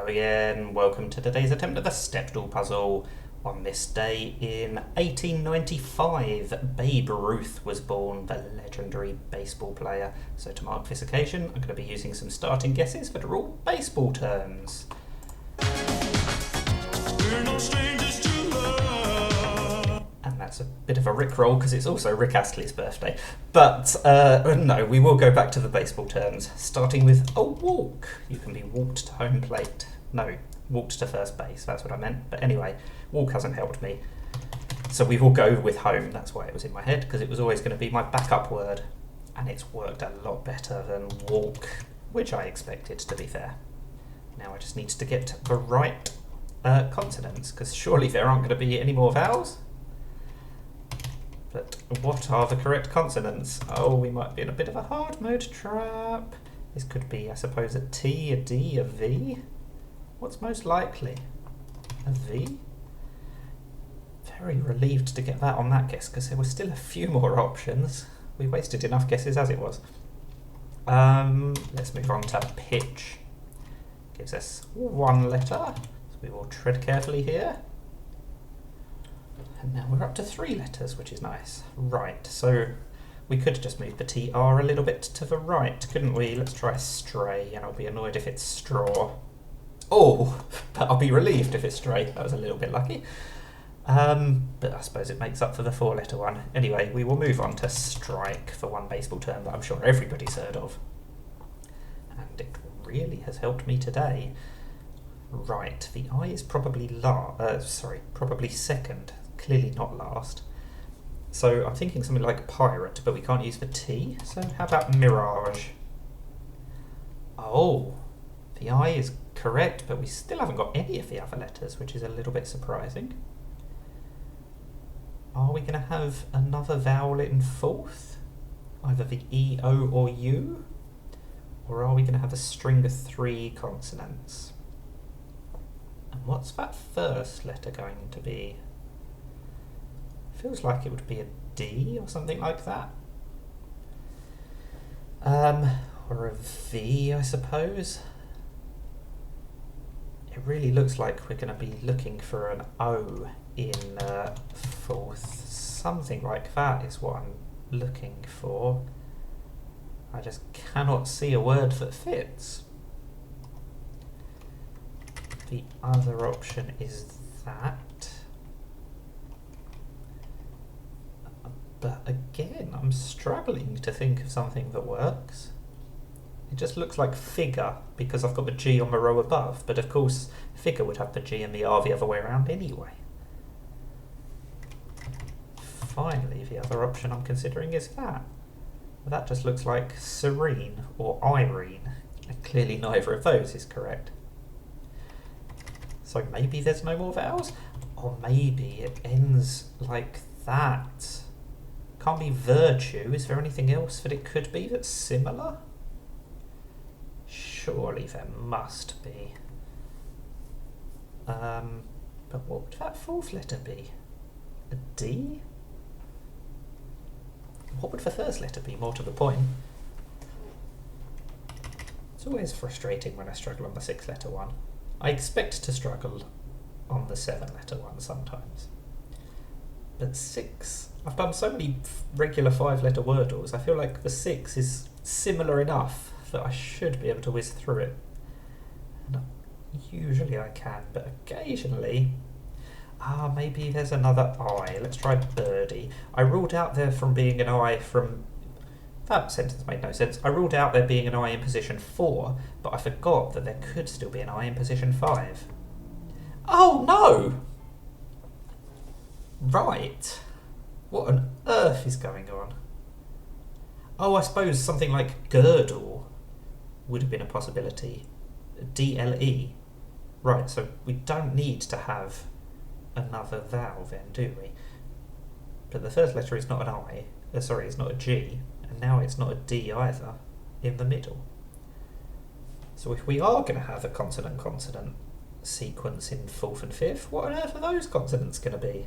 Hello again, welcome to today's attempt at the Stepdle puzzle. On this day in 1895, Babe Ruth was born, the legendary baseball player. So to mark this occasion, I'm going to be using some starting guesses that are all baseball terms. We're no strangers to love. And that's a bit of a Rickroll because it's also Rick Astley's birthday. But no, we will go back to the baseball terms, starting with a walk. You can be walked to home plate. No, walked to first base, that's what I meant. But anyway, walk hasn't helped me. So we will go with home, that's why it was in my head, because it was always going to be my backup word. And it's worked a lot better than walk, which I expected, to be fair. Now I just need to get the right consonants, because surely there aren't going to be any more vowels. But what are the correct consonants? Oh, we might be in a bit of a hard mode trap. This could be, I suppose, a T, a D, a V. What's most likely? A V? Very relieved to get that on that guess, because there were still a few more options. We wasted enough guesses as it was. Let's move on to pitch. Gives us one letter, so we will tread carefully here. And now we're up to 3 letters, which is nice. Right, so we could just move the TR a little bit to the right, couldn't we? Let's try stray, and I'll be annoyed if it's straw. Oh, but I'll be relieved if it's stray. That was a little bit lucky. But I suppose it makes up for the 4-letter one. Anyway, we will move on to strike for one baseball term that I'm sure everybody's heard of. And it really has helped me today. Right, the I is probably probably second. Clearly not last. So I'm thinking something like pirate, but we can't use the T. So how about mirage? Oh, the I is correct, but we still haven't got any of the other letters, which is a little bit surprising. Are we going to have another vowel in fourth? Either the E, O or U? Or are we going to have a string of 3 consonants? And what's that first letter going to be? Feels like it would be a D or something like that. Or a V, I suppose. It really looks like we're going to be looking for an O in fourth. Something like that is what I'm looking for. I just cannot see a word that fits. The other option is that. But again, I'm struggling to think of something that works. It just looks like figure because I've got the G on the row above, but of course figure would have the G and the R the other way around anyway. Finally, the other option I'm considering is that. That just looks like serene or Irene, and clearly neither of those is correct. So maybe there's no more vowels? Or maybe it ends like that. Can't be virtue. Is there anything else that it could be that's similar? Surely there must be. But what would that 4th letter be? A D? What would the 1st letter be, more to the point? It's always frustrating when I struggle on the 6-letter one. I expect to struggle on the 7-letter one sometimes. But 6, I've done so many regular 5-letter Wordles, I feel like the 6 is similar enough that I should be able to whiz through it. And usually I can, but occasionally... maybe there's another I. Let's try birdie. I ruled out there from being an I from... That sentence made no sense. I ruled out there being an I in position 4, but I forgot that there could still be an I in position 5. Oh no! Right. What on earth is going on? Oh, I suppose something like girdle would have been a possibility. DLE. Right, so we don't need to have another vowel then, do we? But the 1st letter is not an I. It's not a G. And now it's not a D either in the middle. So if we are going to have a consonant-consonant sequence in 4th and 5th, what on earth are those consonants going to be?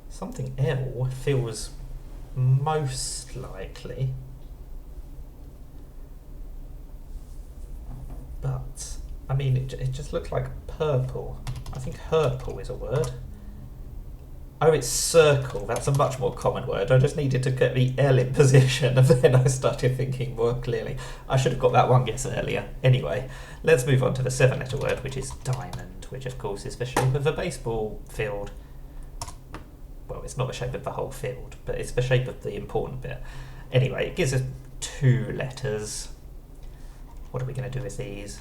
Something L feels most likely, but I mean, it just looks like purple. I think herple is a word. Oh, it's circle. That's a much more common word. I just needed to get the L in position, and then I started thinking more clearly. I should have got that one guess earlier. Anyway, let's move on to the 7-letter word, which is diamond, which of course is the shape of a baseball field. Well, it's not the shape of the whole field, but it's the shape of the important bit. Anyway, it gives us 2 letters. What are we going to do with these?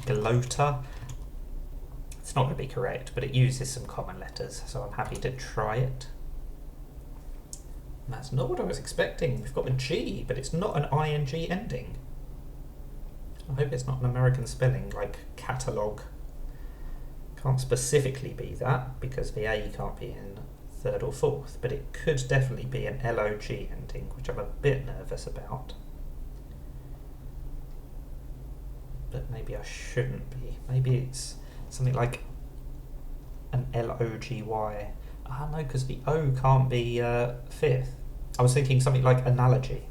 Gloater. It's not going to be correct, but it uses some common letters, so I'm happy to try it. And that's not what I was expecting. We've got a G, but it's not an ing ending. I hope it's not an American spelling, like catalogue. Can't specifically be that, because the A can't be in 3rd or 4th, but it could definitely be an log ending, which I'm a bit nervous about. But maybe I shouldn't be. Maybe it's something like an logy. Ah, no, because the O can't be 5th. I was thinking something like analogy.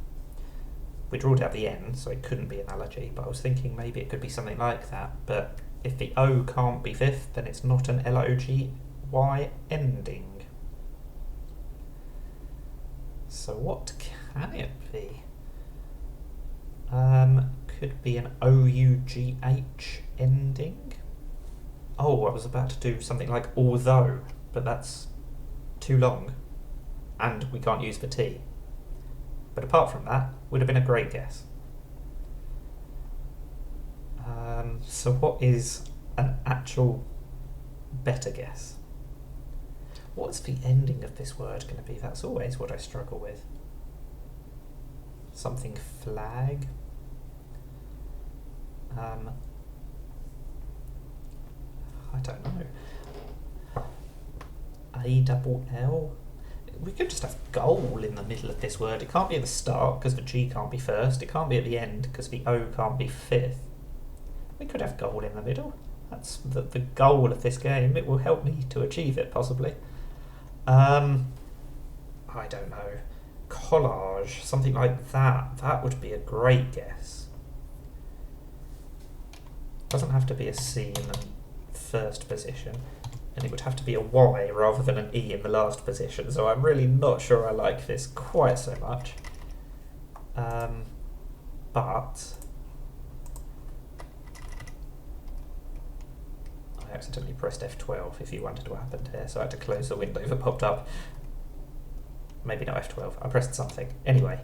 We'd ruled out the N, so it couldn't be analogy, but I was thinking maybe it could be something like that. But if the O can't be 5th, then it's not an logy ending. So what can it be? Could be an OUGH ending. Oh, I was about to do something like although, but that's too long, and we can't use the T. But apart from that, would have been a great guess. So what is an actual better guess? What's the ending of this word going to be? That's always what I struggle with. Something flag. I don't know. A-double-L? We could just have goal in the middle of this word. It can't be at the start because the G can't be first. It can't be at the end because the O can't be 5th. We could have goal in the middle. That's the goal of this game. It will help me to achieve it, possibly. I don't know. Collage, something like that. That would be a great guess. Doesn't have to be a C in the first position, and it would have to be a Y rather than an E in the last position, so I'm really not sure I like this quite so much. But I accidentally pressed F12 if you wondered what happened here, so I had to close the window that popped up. Maybe not F12, I pressed something. Anyway,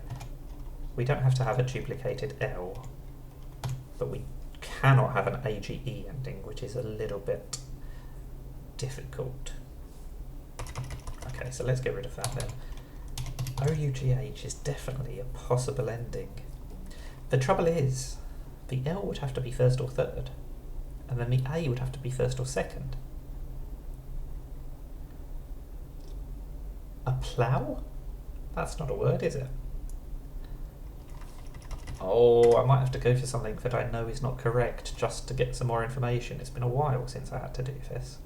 we don't have to have a duplicated L, but we cannot have an AGE ending, which is a little bit difficult. Okay, so let's get rid of that then. OUGH is definitely a possible ending. The trouble is, the L would have to be 1st or 3rd, and then the A would have to be 1st or 2nd. A plough? That's not a word, is it? Oh, I might have to go for something that I know is not correct just to get some more information. It's been a while since I had to do this.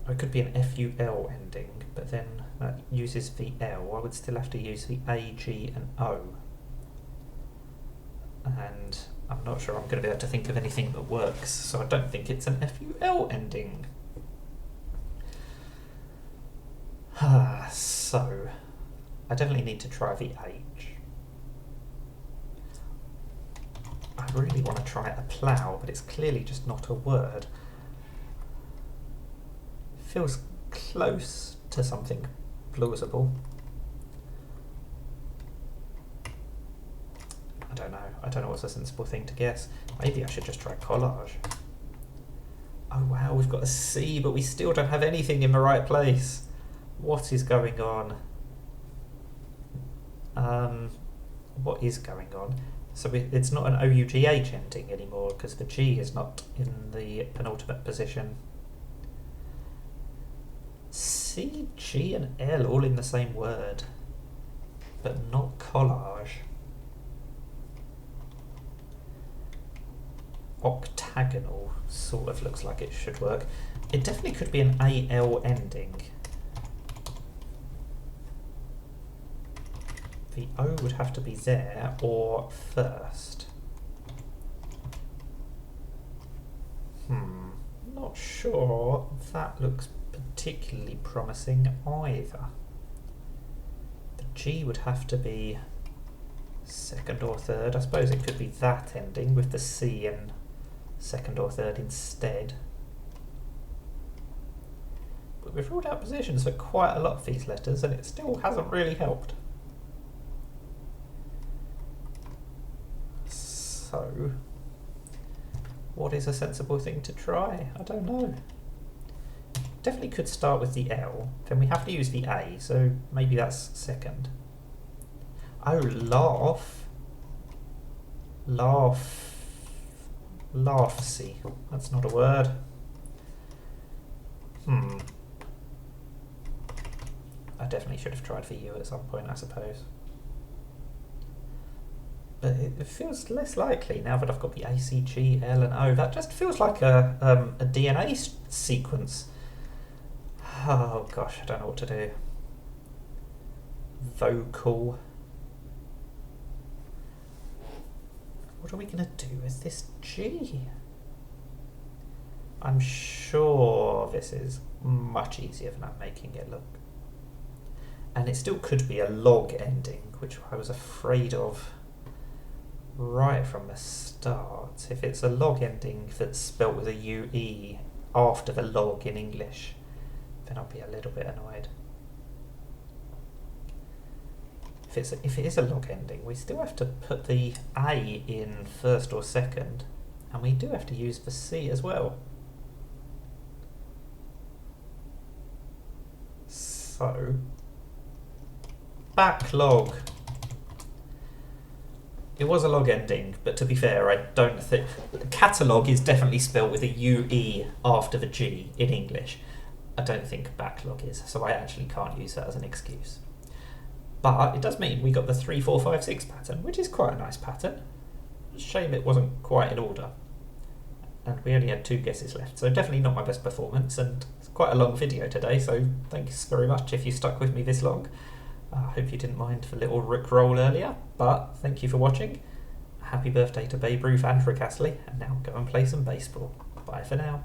Or it could be an FUL ending, but then that uses the L. I would still have to use the A, G and O. And I'm not sure I'm going to be able to think of anything that works, so I don't think it's an FUL ending. So, I definitely need to try the H. I really want to try a plough, but it's clearly just not a word. Feels close to something plausible. I don't know. I don't know what's a sensible thing to guess. Maybe I should just try collage. Oh wow, we've got a C, but we still don't have anything in the right place. What is going on? What is going on? So it's not an OUGH ending anymore because the G is not in the penultimate position. C, G and L all in the same word, but not collage. Octagonal sort of looks like it should work. It definitely could be an AL ending. The O would have to be there or first. Not sure that looks particularly promising either. The G would have to be second or third. I suppose it could be that ending with the C in second or third instead. But we've ruled out positions for quite a lot of these letters and it still hasn't really helped. So, what is a sensible thing to try? I don't know. Definitely could start with the L, then we have to use the A, so maybe that's second. Oh, laugh. Laughsy. That's not a word. I definitely should have tried for U at some point, I suppose. But it feels less likely now that I've got the A, C, G, L and O. That just feels like a DNA sequence. Oh gosh, I don't know what to do. Vocal. What are we going to do with this G? I'm sure this is much easier than I'm making it look. And it still could be a log ending, which I was afraid of right from the start. If it's a log ending that's spelt with a UE after the log in English, then I'll be a little bit annoyed. If it is a log ending, we still have to put the A in first or second, and we do have to use the C as well. So, backlog. It was a log ending, but to be fair, I don't think... Catalogue is definitely spelled with a UE after the G in English. I don't think backlog is, so I actually can't use that as an excuse. But it does mean we got the 3, 4, 5, 6 pattern, which is quite a nice pattern. Shame it wasn't quite in order. And we only had 2 guesses left, so definitely not my best performance, and it's quite a long video today, so thanks very much if you stuck with me this long. I hope you didn't mind the little rickroll earlier, but thank you for watching. Happy birthday to Babe Ruth and Rick Astley, and now go and play some baseball. Bye for now.